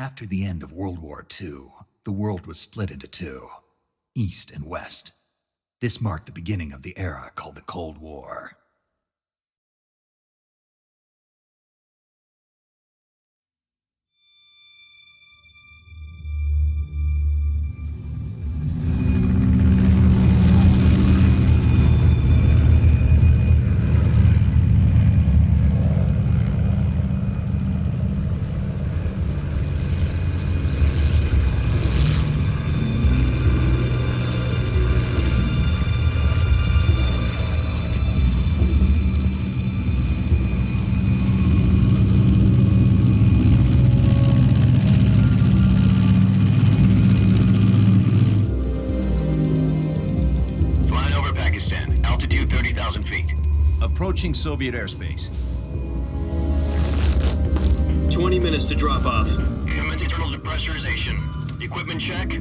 After the end of World War II, the world was split into two, East and West. This marked the beginning of the era called the Cold War. Approaching Soviet airspace. 20 minutes to drop off. Commence internal depressurization. Equipment check.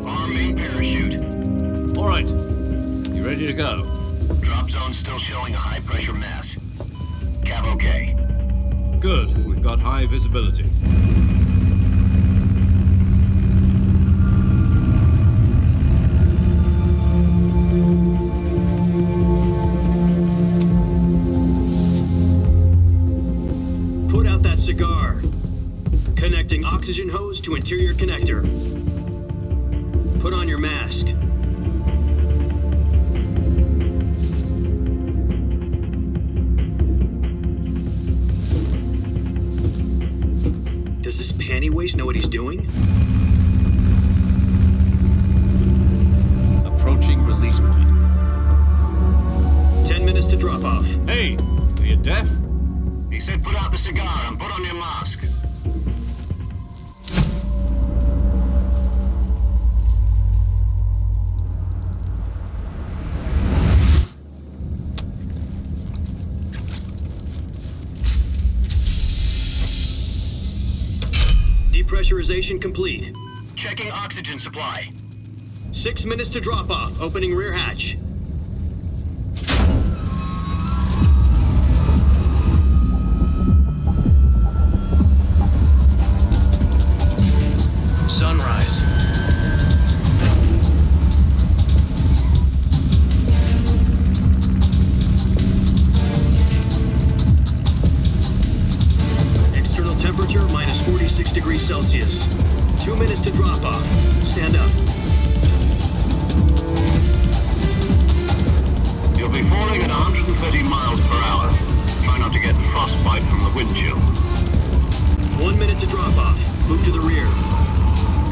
Arm main parachute. All right. You ready to go? Drop zone still showing a high pressure mass. Cav okay. Good. We've got high visibility. Cigar. Connecting oxygen hose to interior connector. Put on your mask. Does this panty waste know what he's doing? Approaching release point. 10 minutes to drop off. Hey, are you deaf? He said put out the cigar and put on your mask. Depressurization complete. Checking oxygen supply. 6 minutes to drop off. Opening rear hatch. Sunrise. External temperature minus 46 degrees Celsius. 2 minutes to drop off. Stand up. You'll be falling at 130 miles per hour. Try not to get frostbite from the wind chill. 1 minute to drop off. Move to the rear.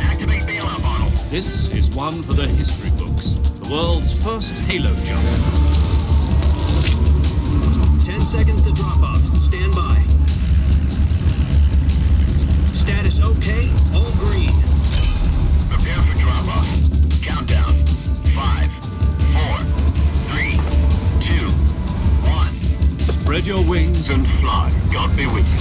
Activate bailout bottle. This is one for the history books. The world's first halo jump. 10 seconds to drop off. Stand by. Status okay. All green. Prepare for drop off. Countdown. 5, 4, 3, 2, 1. Spread your wings And fly. God be with you.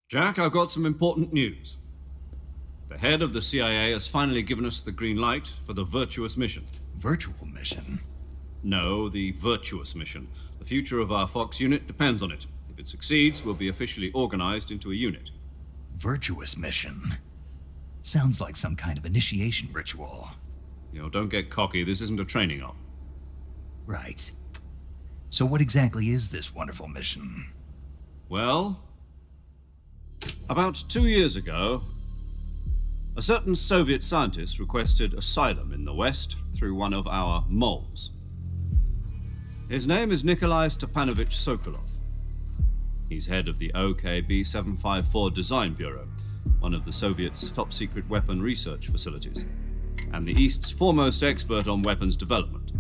Jack, I've got some important news. The head of the CIA has finally given us the green light for the virtuous mission. Virtual mission? No, the virtuous mission. The future of our Fox unit depends on it. If it succeeds, we'll be officially organized into a unit. Virtuous mission? Sounds like some kind of initiation ritual. You know, don't get cocky. This isn't a training op. Right. So what exactly is this wonderful mission? Well, about 2 years ago, a certain Soviet scientist requested asylum in the West through one of our moles. His name is Nikolai Stepanovich Sokolov. He's head of the OKB 754 Design Bureau, one of the Soviets' top-secret weapon research facilities, and the East's foremost expert on weapons development.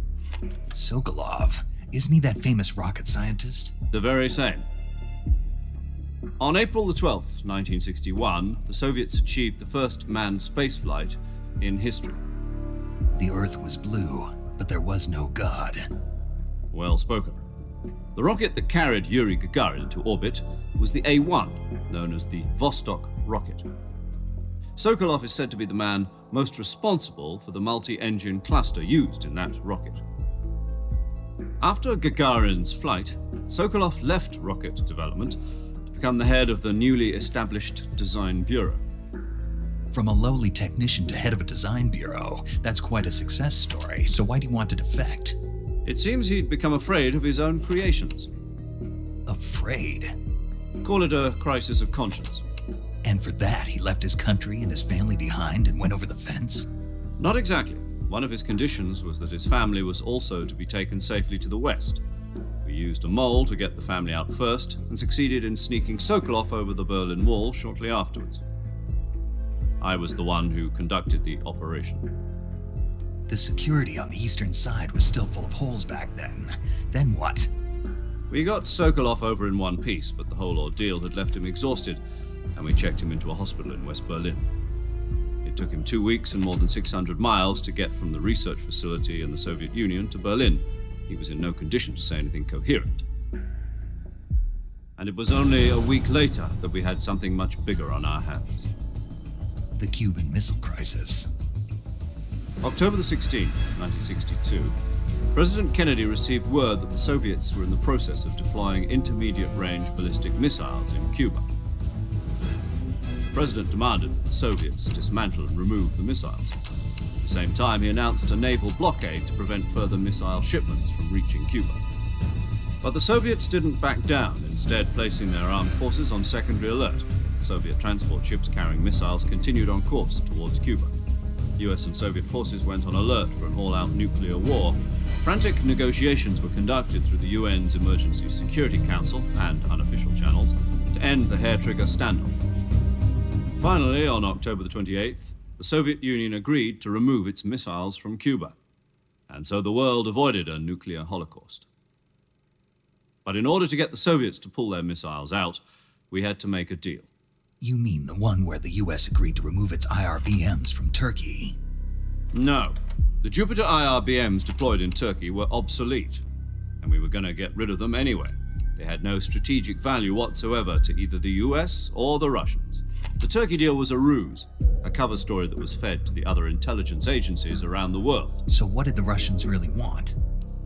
Sokolov? Isn't he that famous rocket scientist? The very same. On April the 12th, 1961, the Soviets achieved the first manned spaceflight in history. The Earth was blue, but there was no God. Well spoken. The rocket that carried Yuri Gagarin to orbit was the A-1, known as the Vostok rocket. Sokolov is said to be the man most responsible for the multi-engine cluster used in that rocket. After Gagarin's flight, Sokolov left rocket development to become the head of the newly established Design Bureau. From a lowly technician to head of a design bureau, that's quite a success story, so why do you want to defect? It seems he'd become afraid of his own creations. Afraid? Call it a crisis of conscience. And for that, he left his country and his family behind and went over the fence? Not exactly. One of his conditions was that his family was also to be taken safely to the west. We used a mole to get the family out first and succeeded in sneaking Sokolov over the Berlin Wall shortly afterwards. I was the one who conducted the operation. The security on the eastern side was still full of holes back then. Then what? We got Sokolov over in one piece, but the whole ordeal had left him exhausted, and we checked him into a hospital in West Berlin. It took him 2 weeks and more than 600 miles to get from the research facility in the Soviet Union to Berlin. He was in no condition to say anything coherent. And it was only a week later that we had something much bigger on our hands. The Cuban Missile Crisis. October the 16th, 1962, President Kennedy received word that the Soviets were in the process of deploying intermediate-range ballistic missiles in Cuba. The President demanded that the Soviets dismantle and remove the missiles. At the same time, he announced a naval blockade to prevent further missile shipments from reaching Cuba. But the Soviets didn't back down, instead placing their armed forces on secondary alert. Soviet transport ships carrying missiles continued on course towards Cuba. US and Soviet forces went on alert for an all-out nuclear war. Frantic negotiations were conducted through the UN's Emergency Security Council and unofficial channels to end the hair-trigger standoff. Finally, on October the 28th, the Soviet Union agreed to remove its missiles from Cuba, and so the world avoided a nuclear holocaust. But in order to get the Soviets to pull their missiles out, we had to make a deal. You mean the one where the US agreed to remove its IRBMs from Turkey? No. The Jupiter IRBMs deployed in Turkey were obsolete, and we were going to get rid of them anyway. They had no strategic value whatsoever to either the US or the Russians. The Turkey deal was a ruse, a cover story that was fed to the other intelligence agencies around the world. So what did the Russians really want?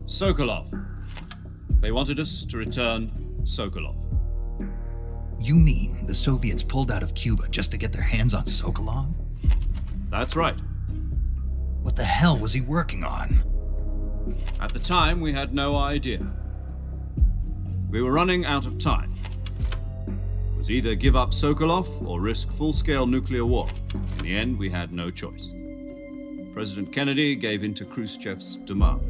Sokolov. They wanted us to return Sokolov. You mean the Soviets pulled out of Cuba just to get their hands on Sokolov? That's right. What the hell was he working on? At the time, we had no idea. We were running out of time. It was either give up Sokolov or risk full-scale nuclear war. In the end, we had no choice. President Kennedy gave in to Khrushchev's demand.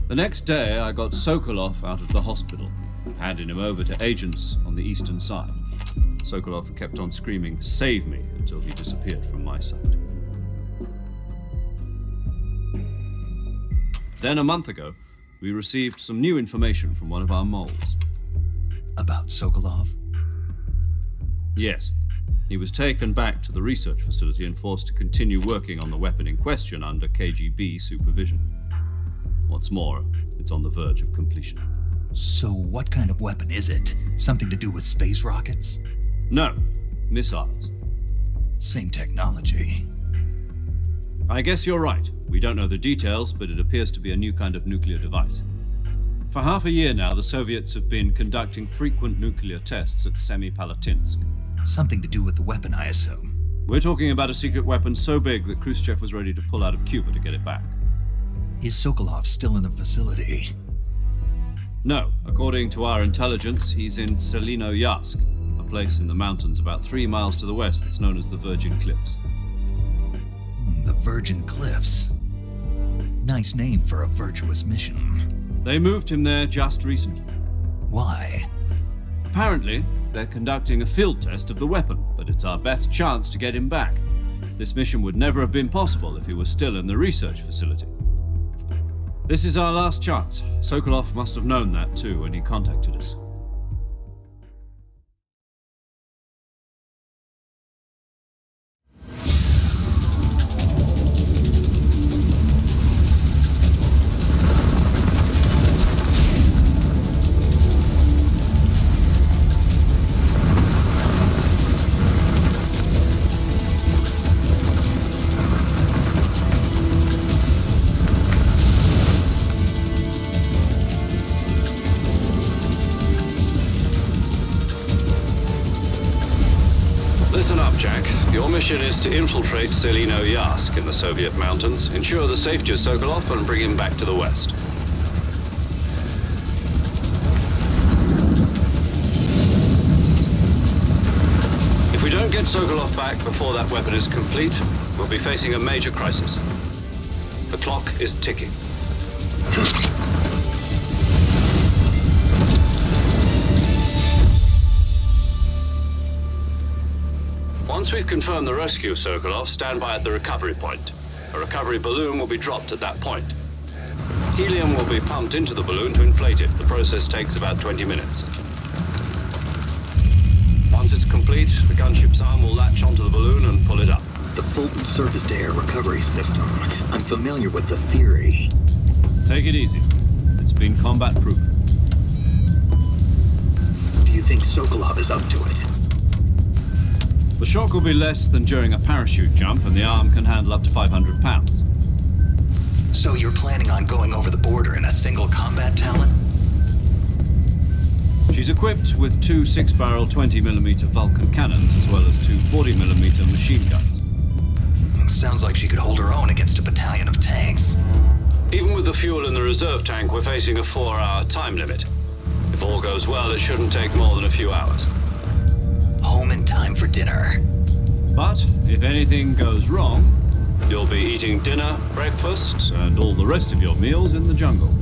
The next day, I got Sokolov out of the hospital, handing him over to agents on the eastern side. Sokolov kept on screaming, "Save me," until he disappeared from my sight. Then a month ago, we received some new information from one of our moles. About Sokolov? Yes. He was taken back to the research facility and forced to continue working on the weapon in question under KGB supervision. What's more, it's on the verge of completion. So what kind of weapon is it? Something to do with space rockets? No, missiles. Same technology. I guess you're right. We don't know the details, but it appears to be a new kind of nuclear device. For half a year now, the Soviets have been conducting frequent nuclear tests at Semipalatinsk. Something to do with the weapon, I assume. We're talking about a secret weapon so big that Khrushchev was ready to pull out of Cuba to get it back. Is Sokolov still in the facility? No. According to our intelligence, he's in Selinoyarsk, a place in the mountains about 3 miles to the west that's known as the Virgin Cliffs. The Virgin Cliffs. Nice name for a virtuous mission. They moved him there just recently. Why? Apparently, they're conducting a field test of the weapon, but it's our best chance to get him back. This mission would never have been possible if he was still in the research facility. This is our last chance. Sokolov must have known that too when he contacted us. Listen up, Jack. Your mission is to infiltrate Selino Yask in the Soviet mountains, ensure the safety of Sokolov, and bring him back to the West. If we don't get Sokolov back before that weapon is complete, we'll be facing a major crisis. The clock is ticking. Once we've confirmed the rescue of Sokolov, stand by at the recovery point. A recovery balloon will be dropped at that point. Helium will be pumped into the balloon to inflate it. The process takes about 20 minutes. Once it's complete, the gunship's arm will latch onto the balloon and pull it up. The Fulton surface-to-air recovery system. I'm familiar with the theory. Take it easy. It's been combat-proven. Do you think Sokolov is up to it? The shock will be less than during a parachute jump, and the arm can handle up to 500 pounds. So you're planning on going over the border in a single combat talent? She's equipped with two 6-barrel 20mm Vulcan cannons, as well as two 40mm machine guns. Sounds like she could hold her own against a battalion of tanks. Even with the fuel in the reserve tank, we're facing a 4-hour time limit. If all goes well, it shouldn't take more than a few hours. Home in time for dinner. But if anything goes wrong, you'll be eating dinner, breakfast, and all the rest of your meals in the jungle.